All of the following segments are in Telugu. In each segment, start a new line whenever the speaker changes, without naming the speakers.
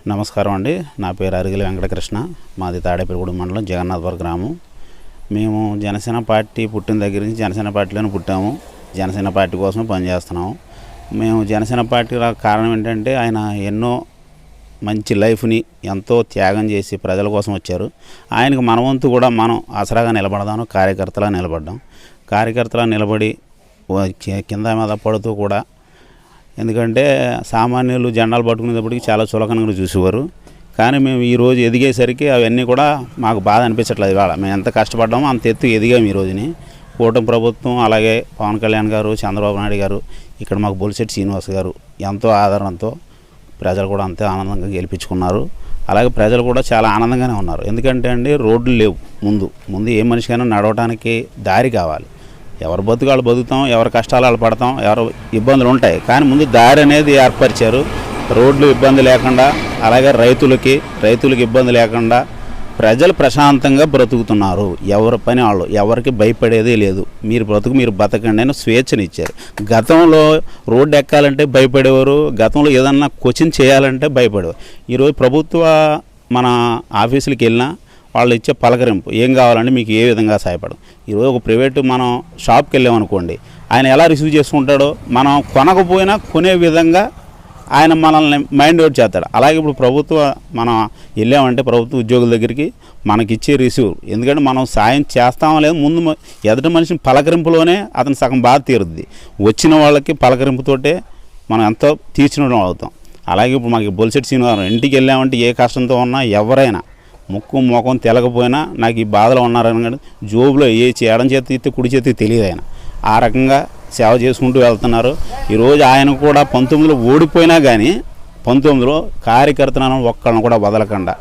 నమస్కారం అండి. నా పేరు అరిగిలి వెంకటకృష్ణ. మాది తాడేపల్లిగూడెం మండలం జగన్నాథపురం గ్రామం. మేము జనసేన పార్టీ పుట్టిన దగ్గర నుంచి జనసేన పార్టీలోనే పుట్టాము. జనసేన పార్టీ కోసం పనిచేస్తున్నాము. మేము జనసేన పార్టీ కారణం ఏంటంటే ఆయన ఎన్నో మంచి లైఫ్ని ఎంతో త్యాగం చేసి ప్రజల కోసం వచ్చారు. ఆయనకు మన వంతు కూడా మనం ఆసరాగా నిలబడదాము. కార్యకర్తలా నిలబడ్డాం. కార్యకర్తలా నిలబడి కింద మీద పడుతూ కూడా, ఎందుకంటే సామాన్యులు జెండాలు పట్టుకునేటప్పటికి చాలా చులకనగా చూసేవారు. కానీ మేము ఈరోజు ఎదిగేసరికి అవన్నీ కూడా మాకు బాధ అనిపించట్లేదు. ఇవాళ మేము ఎంత కష్టపడ్డామో అంత ఎత్తు ఎదిగాము. ఈ రోజుని కూటమి ప్రభుత్వం, అలాగే పవన్ కళ్యాణ్ గారు, చంద్రబాబు నాయుడు గారు, ఇక్కడ మాకు బొలిశెట్టి శ్రీనివాస్ గారు ఎంతో ఆదరణతో ప్రజలు కూడా అంతే ఆనందంగా గెలిపించుకున్నారు. అలాగే ప్రజలు కూడా చాలా ఆనందంగానే ఉన్నారు. ఎందుకంటే అండి, రోడ్లు లేవు. ముందు ఏ మనిషికైనా నడవడానికి దారి కావాలి. ఎవరు బతుకాళ్ళు బతుకుతాం, ఎవరి కష్టాలు వాళ్ళు పడతాం, ఎవరు ఇబ్బందులు ఉంటాయి. కానీ ముందు దారి అనేది ఏర్పరిచారు. రోడ్లు ఇబ్బంది లేకుండా, అలాగే రైతులకి ఇబ్బంది లేకుండా ప్రజలు ప్రశాంతంగా బ్రతుకుతున్నారు. ఎవరి పని వాళ్ళు, ఎవరికి భయపడేదే లేదు. మీరు బతకండి అని స్వేచ్ఛనిచ్చారు. గతంలో రోడ్డు ఎక్కాలంటే భయపడేవారు. గతంలో ఏదన్నా క్వశ్చన్ చేయాలంటే భయపడేవారు. ఈరోజు ప్రభుత్వ మన ఆఫీసులకి వెళ్ళినా వాళ్ళు ఇచ్చే పలకరింపు, ఏం కావాలంటే మీకు ఏ విధంగా సహాయపడదు. ఈరోజు ఒక ప్రైవేటు మనం షాప్కి వెళ్ళామనుకోండి, ఆయన ఎలా రిసీవ్ చేసుకుంటాడో, మనం కొనకపోయినా కొనే విధంగా ఆయన మనల్ని మైండ్ అవుట్ చేస్తాడు. అలాగే ఇప్పుడు మనం వెళ్ళామంటే ప్రభుత్వ ఉద్యోగుల దగ్గరికి మనకిచ్చే రిసీవ్, ఎందుకంటే మనం సాయం చేస్తామో లేదు, ముందు ఎదుటి మనిషిని పలకరింపులోనే అతను సగం బాధ తీరుద్ది. వచ్చిన వాళ్ళకి పలకరింపుతోటే మనం ఎంతో తీర్చిన అవుతాం. అలాగే ఇప్పుడు మనకి బొలిశెట్టి శ్రీనివారం ఇంటికి వెళ్ళామంటే ఏ కష్టంతో ఉన్నా ఎవరైనా ముక్కు ముఖం తెలకపోయినా నాకు ఈ బాధలో ఉన్నారని కానీ జోబులో ఎడం చేతి ఇస్తే కుడి చేతికి తెలియదు. ఆయన ఆ రకంగా సేవ చేసుకుంటూ వెళ్తున్నారు. ఈరోజు ఆయన కూడా 19లో ఓడిపోయినా కానీ 19లో కార్యకర్తలను ఒక్కళ్ళని కూడా వదలకుండా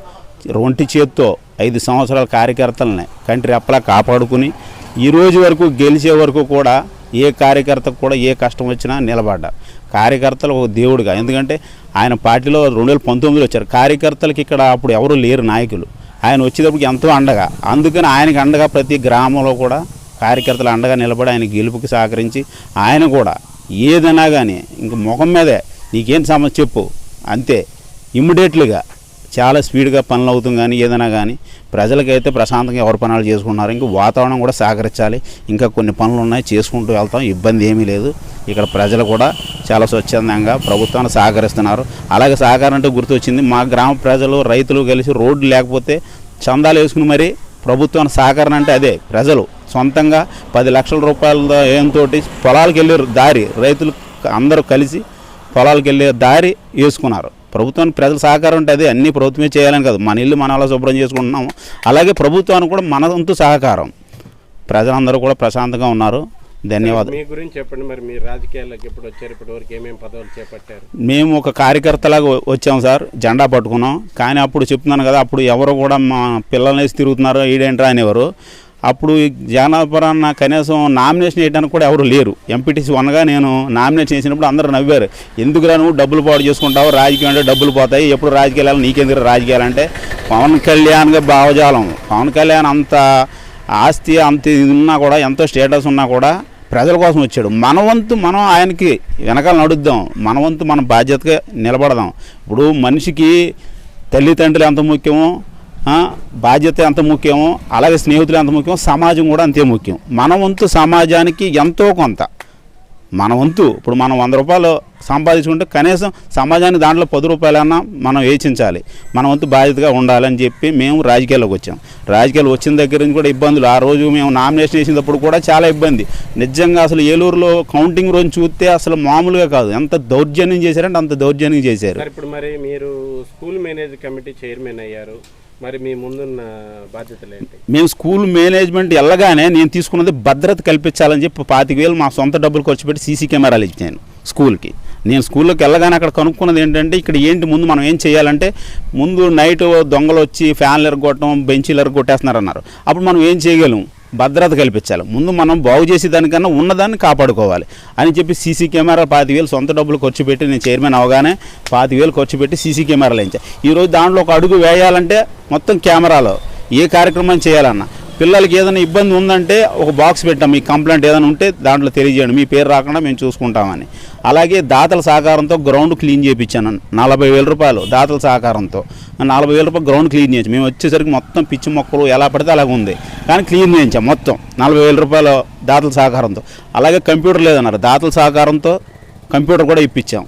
ఒంటి చేత్తో 5 సంవత్సరాల కార్యకర్తలని కంటి రెప్పలా కాపాడుకుని ఈరోజు వరకు గెలిచే వరకు కూడా ఏ కార్యకర్తకు కూడా ఏ కష్టం వచ్చినా నిలబడ్డారు. కార్యకర్తలు ఒక దేవుడిగా, ఎందుకంటే ఆయన పార్టీలో 2019లో వచ్చారు. కార్యకర్తలకి ఇక్కడ అప్పుడు ఎవరు లేరు నాయకులు. ఆయన వచ్చేటప్పటికి ఎంతో అండగా, అందుకని ఆయనకి అండగా ప్రతి గ్రామంలో కూడా కార్యకర్తలు అండగా నిలబడి ఆయన గెలుపుకి సహకరించి, ఆయన కూడా ఏదైనా కానీ ఇంక ముఖం మీదే నీకేం సమస్య చెప్పు అంతే, ఇమ్మీడియట్లీగా చాలా స్పీడ్గా పనులు అవుతుంది. కానీ ఏదైనా కానీ ప్రజలకైతే ప్రశాంతంగా ఎవరి పనులు చేసుకున్నారు. ఇంకా వాతావరణం కూడా సహకరించాలి. ఇంకా కొన్ని పనులు ఉన్నాయి, చేసుకుంటూ వెళ్తాం. ఇబ్బంది ఏమీ లేదు. ఇక్కడ ప్రజలు కూడా చాలా స్వచ్ఛందంగా ప్రభుత్వాన్ని సహకరిస్తున్నారు. అలాగే సహకారం అంటే గుర్తొచ్చింది, మా గ్రామ ప్రజలు రైతులు కలిసి రోడ్డు లేకపోతే చందాలు వేసుకుని మరి ప్రభుత్వాన్ని సహకారం అంటే అదే. ప్రజలు సొంతంగా 10 లక్షల రూపాయల ఏంతో పొలాలకు వెళ్ళే దారి, రైతులు అందరూ కలిసి పొలాలకు వెళ్ళే దారి వేసుకున్నారు. ప్రభుత్వానికి ప్రజల సహకారం అంటే అదే. అన్నీ ప్రభుత్వమే చేయాలని కాదు, మన ఇల్లు మన అలా శుభ్రం చేసుకుంటున్నాము. అలాగే ప్రభుత్వానికి కూడా మన వంతు సహకారం. ప్రజలందరూ కూడా ప్రశాంతంగా ఉన్నారు. ధన్యవాదాలు.
మీ గురించి చెప్పండి. మరి మీరు రాజకీయాల్లోకి ఎప్పుడు వచ్చారు? ఇప్పటివరకు ఏమేమి పదవులు చేపట్టారు?
మేము ఒక కార్యకర్తలాగా వచ్చాము సార్. జెండా పట్టుకున్నాం. కానీ అప్పుడు చెప్తున్నాను కదా, అప్పుడు ఎవరు కూడా మా పిల్లల్ని వేసి తిరుగుతున్నారు, ఈడేంట్రా అనేవారు. అప్పుడు జగన్నాథపురాన్న కనీసం నామినేషన్ వేయడానికి కూడా ఎవరు లేరు. ఎంపీటీసీ 1గా నేను నామినేషన్ చేసినప్పుడు అందరూ నవ్వారు. ఎందుకురా నువ్వు డబ్బులు పాటు చేసుకుంటావు, రాజకీయం అంటే డబ్బులు పోతాయి, ఎప్పుడు రాజకీయాలు నీకెందుకు రాజకీయాలు అంటే, పవన్ కళ్యాణ్గా భావజాలం. పవన్ కళ్యాణ్ అంత ఆస్తి అంత ఉన్నా కూడా, ఎంతో స్టేటస్ ఉన్నా కూడా ప్రజల కోసం వచ్చాడు. మన వంతు మనం ఆయనకి వెనకాల నడుద్దాం, మన వంతు మన బాధ్యతగా నిలబడదాం. ఇప్పుడు మనిషికి తల్లిదండ్రులు ఎంత ముఖ్యమో, బాధ్యత ఎంత ముఖ్యమో, అలాగే స్నేహితులు ఎంత ముఖ్యమో, సమాజం కూడా అంతే ముఖ్యం. మన వంతు సమాజానికి ఎంతో కొంత మన వంతు. ఇప్పుడు మనం 100 రూపాయలు సంపాదించుకుంటే కనీసం సమాజానికి దాంట్లో 10 రూపాయలన్నా మనం వేచించాలి. మన వంతు బాధ్యతగా ఉండాలని చెప్పి మేము రాజకీయాల్లోకి వచ్చాం. రాజకీయాలు వచ్చిన దగ్గర నుంచి కూడా ఇబ్బందులు. ఆ రోజు మేము నామినేషన్ వేసినప్పుడు కూడా చాలా ఇబ్బంది. నిజంగా అసలు ఏలూరులో కౌంటింగ్ రోజు చూస్తే అసలు మామూలుగా కాదు, ఎంత దౌర్జన్యం చేశారంటే అంత దౌర్జన్యం చేశారు.
ఇప్పుడు మరి మీరు స్కూల్ మేనేజ్ కమిటీ చైర్మన్ అయ్యారు. మరి మీ ముందున్న బాధ్యతలు ఏంటి?
మేము స్కూల్ మేనేజ్మెంట్ వెళ్ళగానే నేను తీసుకున్నది భద్రత కల్పించాలని చెప్పి 25,000 మా సొంత డబ్బులు ఖర్చు పెట్టి సీసీ కెమెరాలు ఇచ్చాను స్కూల్కి. నేను స్కూల్లోకి వెళ్ళగానే అక్కడ కనుక్కున్నది ఏంటంటే, ఇక్కడ ఏంటి ముందు మనం ఏం చేయాలంటే, ముందు నైట్ దొంగలు వచ్చి ఫ్యాన్లు ఎరగొట్టడం, బెంచీలు ఎరగొట్టేస్తున్నారు అన్నారు. అప్పుడు మనం ఏం చేయగలం? భద్రత కల్పించాలి. ముందు మనం బాగు చేసేదానికన్నా ఉన్నదాన్ని కాపాడుకోవాలి అని చెప్పి సీసీ కెమెరా 25,000 సొంత డబ్బులు ఖర్చు పెట్టి, నేను చైర్మన్ అవగానే 25,000 ఖర్చు పెట్టి సీసీ కెమెరాలు వేయించాను. ఈరోజు దాంట్లో ఒక అడుగు వేయాలంటే మొత్తం కెమెరాలో ఏ కార్యక్రమం చేయాలన్నా పిల్లలకి ఏదైనా ఇబ్బంది ఉందంటే ఒక బాక్స్ పెట్టాం, మీ కంప్లైంట్ ఏదైనా ఉంటే దాంట్లో తెలియజేయండి, మీ పేరు రాకుండా మేము చూసుకుంటామని. అలాగే దాతల సహకారంతో గ్రౌండ్ క్లీన్ చేయించాను, 40,000 రూపాయలు దాతల సహకారంతో 40,000 రూపాయలు గ్రౌండ్ క్లీన్ చేయించాం. మేము వచ్చేసరికి మొత్తం పిచ్చి మొక్కలు ఎలా పడితే అలాగ ఉంది, కానీ క్లీన్ చేయించాం మొత్తం 40,000 రూపాయలు దాతల సహకారంతో. అలాగే కంప్యూటర్ లేదన్నారు, దాతల సహకారంతో కంప్యూటర్ కూడా ఇప్పించాం.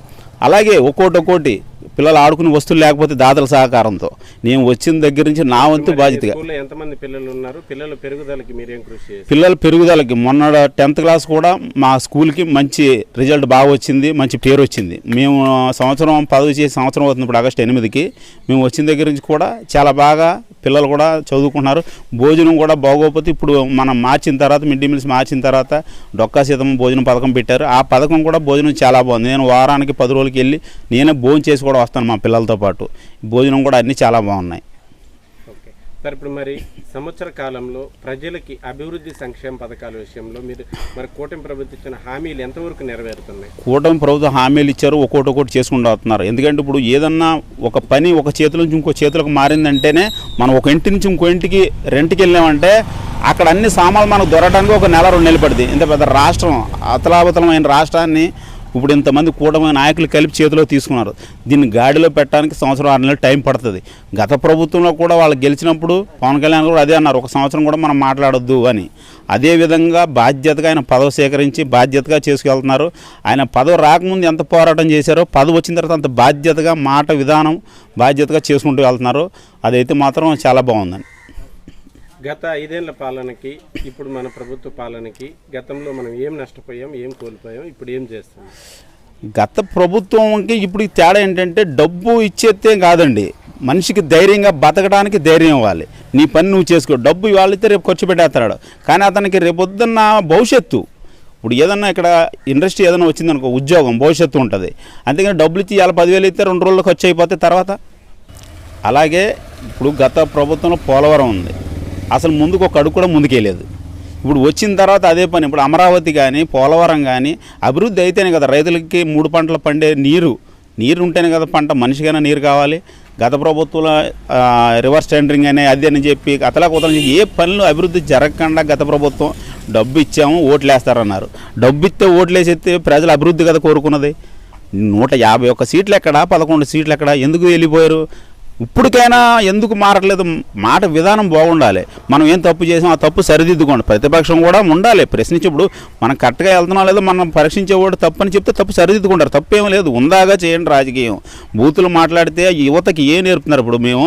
అలాగే ఒక్కోటి పిల్లలు ఆడుకునే వస్తువులు లేకపోతే దాతల సహకారంతో నేను వచ్చిన దగ్గర నుంచి నా వంతు బాధ్యతగా.
స్కూల్లో ఎంతమంది పిల్లలు ఉన్నారు? పిల్లల పెరుగుదలకి మీరేం కృషి చేస్తారు?
పిల్లల పెరుగుదలకి మొన్న 10th క్లాస్ కూడా మా స్కూల్కి మంచి రిజల్ట్ బాగా వచ్చింది, మంచి పేరు వచ్చింది. మేము సంవత్సరం పదవి చేసి సంవత్సరం అవుతుంది, ఇప్పుడు ఆగస్టు 8కి మేము వచ్చిన దగ్గర నుంచి కూడా చాలా బాగా పిల్లలు కూడా చదువుకుంటున్నారు. భోజనం కూడా బాగోకపోతే ఇప్పుడు మనం మార్చిన తర్వాత మిడ్ డే మీల్స్ మార్చిన తర్వాత డొక్కా సీతమ్మ భోజనం పథకం పెట్టారు. ఆ పథకం కూడా భోజనం చాలా బాగుంది. నేను వారానికి 10 రోజులకి వెళ్ళి నేనే భోజనం చేసి కూడా వస్తాను మా పిల్లలతో పాటు. భోజనం కూడా అన్నీ చాలా బాగున్నాయి.
ఓకే సార్, ఇప్పుడు మరి సంవత్సర కాలంలో ప్రజలకి అభివృద్ధి సంక్షేమ పథకాల విషయంలో మీరు మరి కూటమి ప్రభుత్వం ఇచ్చిన హామీలు ఎంతవరకు నెరవేరుతున్నాయి?
కూటమి ప్రభుత్వం హామీలు ఇచ్చారు, ఒక్కొక్కటి చేసుకుంటూ వస్తున్నారు. ఎందుకంటే ఇప్పుడు ఏదన్నా ఒక పని ఒక చేతుల నుంచి ఇంకో చేతులకు మారిందంటేనే మనం ఒక ఇంటి నుంచి ఇంకో ఇంటికి రెంట్కి వెళ్ళామంటే అక్కడ అన్ని సామాన్లు మనకు దొరకడానికి ఒక నెల 2 నెలలు పడుతుంది. ఇంత పెద్ద రాష్ట్రం, అతలాబతలమైన రాష్ట్రాన్ని ఇప్పుడు ఇంతమంది కూటమి నాయకులు కలిపి చేతిలో తీసుకున్నారు. దీన్ని గాడిలో పెట్టడానికి సంవత్సరం 6 నెలలు టైం పడుతుంది. గత ప్రభుత్వంలో కూడా వాళ్ళు గెలిచినప్పుడు పవన్ కళ్యాణ్ కూడా అదే అన్నారు, ఒక సంవత్సరం కూడా మనం మాట్లాడొద్దు అని. అదేవిధంగా బాధ్యతగా ఆయన పదవి సేకరించి బాధ్యతగా చేసుకెళ్తున్నారు. ఆయన పదవి రాకముందు ఎంత పోరాటం చేశారో పదవి వచ్చిన తర్వాత అంత బాధ్యతగా మాట విధానం బాధ్యతగా చేసుకుంటూ వెళ్తున్నారు. అదైతే మాత్రం చాలా బాగుందండి.
గత 5 ఏళ్ల పాలనకి ఇప్పుడు మన ప్రభుత్వ పాలనకి గతంలో మనం ఏం నష్టపోయాం, ఏం కోల్పోయాం, ఇప్పుడు ఏం చేస్తాం?
గత ప్రభుత్వంకి ఇప్పుడు తేడా ఏంటంటే డబ్బు ఇచ్చేస్తే కాదండి, మనిషికి ధైర్యంగా బతకడానికి ధైర్యం ఇవ్వాలి. నీ పని నువ్వు చేసుకో. డబ్బు ఇవాళ అయితే రేపు ఖర్చు పెట్టేస్తాడు, కానీ అతనికి రేపొద్దున్న భవిష్యత్తు, ఇప్పుడు ఏదన్నా ఇక్కడ ఇండస్ట్రీ ఏదైనా వచ్చిందనుకో ఉద్యోగం భవిష్యత్తు ఉంటుంది. అంతేగాని డబ్బులు ఇచ్చి ఇవాళ 10,000 ఇస్తే 2 రోజుల్లో ఖర్చు అయిపోతే తర్వాత. అలాగే ఇప్పుడు గత ప్రభుత్వంలో పోలవరం ఉంది, అసలు ముందుకు ఒక అడుగు కూడా ముందుకెళ్ళలేదు. ఇప్పుడు వచ్చిన తర్వాత అదే పని. ఇప్పుడు అమరావతి కానీ పోలవరం కానీ అభివృద్ధి అయితేనే కదా రైతులకి 3 పంటలు పండే నీరు ఉంటేనే కదా పంట, మనిషికైనా నీరు కావాలి. గత ప్రభుత్వంలో రివర్స్ టెండరింగ్ అని అది అని చెప్పి అతలాకుతలం ఏ పనులు అభివృద్ధి జరగకుండా గత ప్రభుత్వం డబ్బు ఇచ్చాము ఓట్లు వేస్తారన్నారు. డబ్బు ఇస్తే ఓట్లు వేసేస్తే ప్రజలు అభివృద్ధి కదా కోరుకున్నది. 151 సీట్లు ఎక్కడ, 11 సీట్లు ఎక్కడ, ఎందుకు వెళ్ళిపోయారు? ఇప్పటికైనా ఎందుకు మారట్లేదు? మాట విధానం బాగుండాలి. మనం ఏం తప్పు చేసాం ఆ తప్పు సరిదిద్దుకోండి. ప్రతిపక్షం కూడా ఉండాలి, ప్రశ్నించేప్పుడు మనం కరెక్ట్గా వెళ్తున్నాం లేదో మనం పరీక్షించేవాడు తప్పు అని చెప్తే తప్పు సరిదిద్దుకుంటారు, తప్పేం లేదు. ఉందాగా చేయండి రాజకీయం. బూతులు మాట్లాడితే యువతకి ఏం నేర్పుతున్నారు? ఇప్పుడు మేము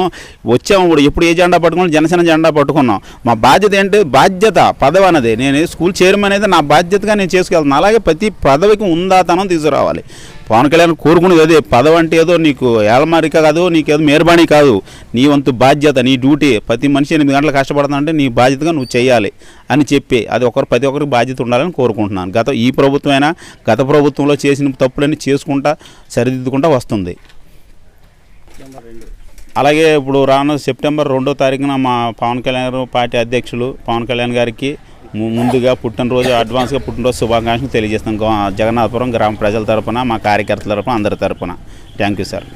వచ్చాము, ఇప్పుడు ఎప్పుడు ఏ జెండా పట్టుకున్నాం? జనసేన జెండా పట్టుకున్నాం. మా బాధ్యత ఏంటి? బాధ్యత పదవి అనేది నేను స్కూల్ చైర్మన్ అయితే నా బాధ్యతగా నేను చేసుకెళ్తున్నాను. అలాగే ప్రతి పదవికి ఉందాతనం తీసుకురావాలి. పవన్ కళ్యాణ్ కోరుకునేది అదే. పదవి అంటే ఏదో నీకు ఏలమారిక కాదు, నీకేదో మేర్బాణి కాదు, నీ వంతు బాధ్యత, నీ డ్యూటీ. ప్రతి మనిషి 8 గంటలు కష్టపడుతుందంటే నీ బాధ్యతగా నువ్వు చేయాలి అని చెప్పి అది ప్రతి ఒక్కరికి బాధ్యత ఉండాలని కోరుకుంటున్నాను. ఈ ప్రభుత్వమైనా గత ప్రభుత్వంలో చేసిన తప్పులన్నీ చేసుకుంటా సరిదిద్దుకుంటా వస్తుంది. అలాగే ఇప్పుడు రాను సెప్టెంబర్ 2వ తారీఖున మా పవన్ కళ్యాణ్ పార్టీ అధ్యక్షులు పవన్ కళ్యాణ్ గారికి ముందుగా పుట్టినరోజు అడ్వాన్స్గా పుట్టినరోజు శుభాకాంక్షలు తెలియజేస్తాం. జగన్నాథపురం గ్రామ ప్రజల తరపున, మా కార్యకర్తల తరపున, అందరి తరపున. Thank you sir.